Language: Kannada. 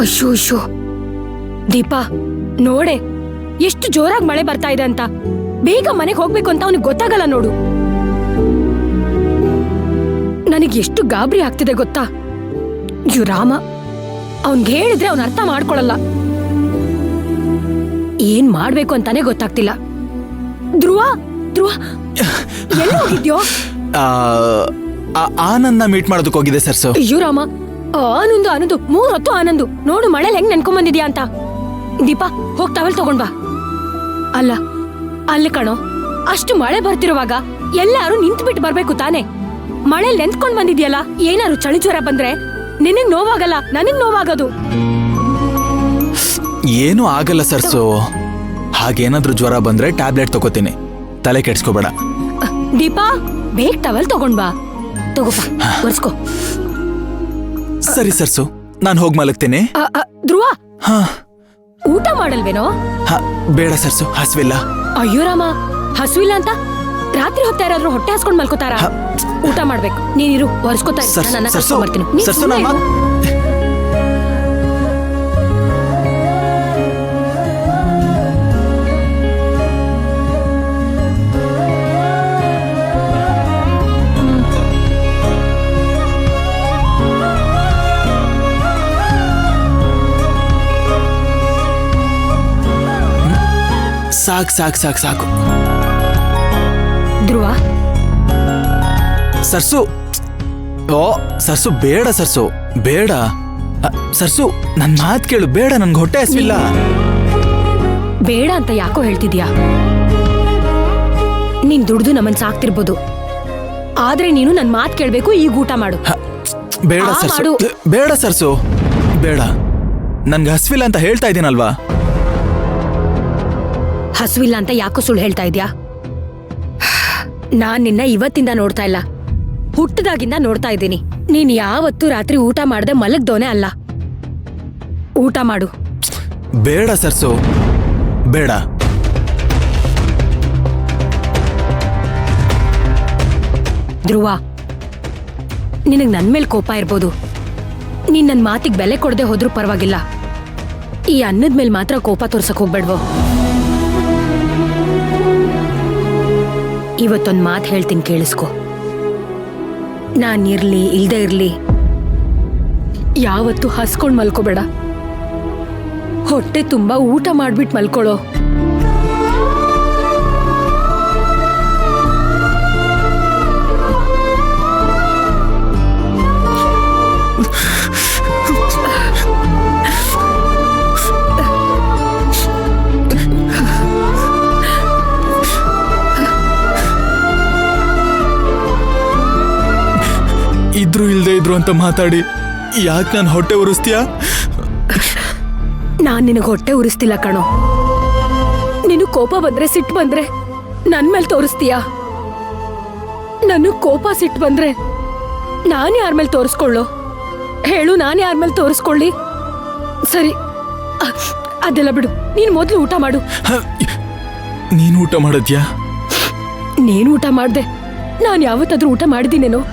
ಅಯ್ಯೋ ಅಯ್ಯೋ ದೀಪಾ ನೋಡೆ ಎಷ್ಟು ಜೋರಾಗಿ ಮಳೆ ಬರ್ತಾ ಇದೆ ಅಂತ. ಬೇಗ ಮನೆಗೆ ಹೋಗ್ಬೇಕು ಅಂತ ಅವನಿಗೆ ಗೊತ್ತಾಗಲ್ಲ ನೋಡು. ನನಗೆ ಎಷ್ಟು ಗಾಬರಿ ಆಗ್ತಿದೆ ಗೊತ್ತಾ. ಅಯ್ಯೋ ರಾಮ, ಅವನ್ಗೆ ಹೇಳಿದ್ರೆ ಅವನ್ ಅರ್ಥ ಮಾಡ್ಕೊಳಲ್ಲ. ಏನ್ ಮಾಡ್ಬೇಕು ಅಂತಾನೆ ಗೊತ್ತಾಗ್ತಿಲ್ಲ. ಧ್ರುವ ಧ್ರುವ ಎಲ್ಲಿ ಹೋಗಿದ್ಯೋ? ಆನಂದ್ನ ಮೀಟ್ ಮಾಡೋದಕ್ಕೆ ಹೋಗಿದೆ ಸರ್ಸು. ಅಯ್ಯೋ ರಾಮ, ಆನಂದು ಆನಂದು 3 ಹೊತ್ತು ಆನಂದು. ನೋಡು ಮಳೆ ಹೆಂಗ್ ನೆನ್ಕೊಂಡ್ ಬಂದಿದ್ಯಾ ಅಂತ. ದೀಪಾ ಹೋಗ್ ಟವಲ್ ತಗೊಂಡ್ ಬಾ. ಅಲ್ಲ ಅಲ್ಲಿ ಕಣೋ, ಅಷ್ಟು ಮಳೆ ಬರ್ತಿರುವಾಗ ಎಲ್ಲಾರು ನಿಂತು ಬಿಟ್ಟು ಬರ್ಬೇಕು ತಾನೆ. ಮಳೆ ನೆನ್ಸ್ಕೊಂಡ್ ಬಂದಿದ್ಯಲ್ಲ, ಏನಾರು ಚಳಿ ಜ್ವರ ಬಂದ್ರೆ ನಿನಗ್ ನೋವಾಗಲ್ಲ, ನನಗ್ ನೋವಾಗೋದು. ಏನೂ ಆಗಲ್ಲ ಸರ್ಸು. ಹಾಗೇನಾದ್ರೂ ಜ್ವರ ಬಂದ್ರೆ ಟ್ಯಾಬ್ಲೆಟ್ ತಗೋತೀನಿ, ತಲೆ ಕೆಡ್ಸ್ಕೋಬೇಡ. ದೀಪಾ ಬೇಗ ಟವಲ್ ತಗೊಂಡ್ ಬಾ. ತಗೋಪಾ ಒರ್ಸ್ಕೋ. ಸರಿ ಸರ್ಸು, ನಾನು ಹೋಗಿ ಮಲಗ್ತೀನಿ. ಧ್ರುವ ಹಾ, ಊಟ ಮಾಡಲ್ವೇನೋ? ಬೇಡ ಸರ್ಸು, ಹಸ್ವಿಲ್ಲ. ಅಯ್ಯೋ ರಾಮ, ಹಸುವಿಲ್ಲ ಅಂತ ರಾತ್ರಿ ಹೊತ್ತ ಯಾರಾದ್ರೂ ಹೊಟ್ಟೆ ಹಾಸ್ಕೊಂಡ್ ಮಲ್ಕೋತಾರ? ಊಟ ಮಾಡ್ಬೇಕು. ನೀನಿರು, ಒರ್ಸ್ಕೋತಾ ಬರ್ತೀನಿ. ಸಾಕು ಸಾಕು ಸಾಕು ಸಾಕು. ಧ್ರುವ ಸರ್ಸು, ಓ ಸರ್ಸು ಬೇಡ ಸರ್ಸು, ಬೇಡ ಸರ್ಸು, ನನ್ ಮಾತ್ ಕೇಳು. ಬೇಡ, ನನ್ಗೆ ಹೊಟ್ಟೆ ಹಸ್ವಿಲ್ಲ. ಬೇಡ ಅಂತ ಯಾಕೋ ಹೇಳ್ತಿದ್ಯಾ? ನೀನ್ ದುಡ್ದು ನಮ್ಮನ್ ಸಾಕ್ತಿರ್ಬೋದು, ಆದ್ರೆ ನೀನು ನನ್ ಮಾತ್ ಕೇಳ್ಬೇಕು. ಈಗ ಊಟ ಮಾಡು. ಬೇಡ ಸರ್ಸು, ಬೇಡ ಸರ್ಸು, ಬೇಡ. ನನ್ಗೆ ಹಸ್ವಿಲ್ಲ ಅಂತ ಹೇಳ್ತಾ ಇದ್ದೀನಲ್ವಾ. ಹಸುವಿಲ್ಲ ಅಂತ ಯಾಕೋ ಸುಳ್ಳು ಹೇಳ್ತಾ ಇದ್ಯಾ? ನಾನ್ ನಿನ್ನ ಇವತ್ತಿಂದ ನೋಡ್ತಾ ಇಲ್ಲ, ಹುಟ್ಟದಾಗಿಂದ ನೋಡ್ತಾ ಇದ್ದೀನಿ. ನೀನ್ ಯಾವತ್ತೂ ರಾತ್ರಿ ಊಟ ಮಾಡದೆ ಮಲಗ್ದೋನೆ ಅಲ್ಲ. ಊಟ ಮಾಡು. ಬೇಡ ಸರ್ಸು, ಬೇಡ. ಧ್ರುವ, ನಿನಗ್ ನನ್ ಮೇಲ್ ಕೋಪ ಇರ್ಬೋದು. ನೀನ್ ನನ್ ಮಾತಿಗೆ ಬೆಲೆ ಕೊಡದೆ ಹೋದ್ರೂ ಪರವಾಗಿಲ್ಲ. ಈ ಅನ್ನದ ಮೇಲ್ ಮಾತ್ರ ಕೋಪ ತೋರ್ಸಕ್ ಹೋಗ್ಬೇಡ್ವೋ. ಇವತ್ತೊಂದ್ ಮಾತು ಹೇಳ್ತೀನಿ, ಕೇಳಿಸ್ಕೊ. ನಾನಿರ್ಲಿ ಇಲ್ದೇ ಇರ್ಲಿ, ಯಾವತ್ತೂ ಹಸ್ಕೊಂಡ್ ಮಲ್ಕೋಬೇಡ. ಹೊಟ್ಟೆ ತುಂಬಾ ಊಟ ಮಾಡ್ಬಿಟ್ಟು ಮಲ್ಕೊಳ್ಳೋ. ಇದ್ರು ಇಲ್ದೇ ಇದ್ರು ಅಂತ ಮಾತಾಡಿ ಯಾಕೆ ನಾನು ಹೊಟ್ಟೆ ಉರಿಸ್ತೀಯಾ? ನಾನ್ ನಿನಗೆ ಹೊಟ್ಟೆ ಉರಿಸ್ತಿಲ್ಲ ಕಣೋ. ನೀನು ಕೋಪ ಬಂದ್ರೆ, ಸಿಟ್ಟು ಬಂದ್ರೆ ನನ್ ಮೇಲೆ ತೋರಿಸ್ತೀಯಾ? ನನಗ್ ಕೋಪ ಸಿಟ್ಟು ಬಂದ್ರೆ ನಾನ್ ಯಾರ ಮೇಲೆ ತೋರಿಸ್ಕೊಳ್ಳೋ ಹೇಳು? ನಾನ್ ಯಾರ ಮೇಲೆ ತೋರಿಸ್ಕೊಳ್ಳಿ? ಸರಿ, ಅದೆಲ್ಲ ಬಿಡು. ನೀನ್ ಮೊದ್ಲು ಊಟ ಮಾಡು. ನೀನು ಊಟ ಮಾಡಿದ್ಯಾ? ನೀನು ಊಟ ಮಾಡ್ದೆ? ನಾನ್ ಯಾವತ್ತಾದ್ರೂ ಊಟ ಮಾಡಿದ್ದೀನೇನೋ?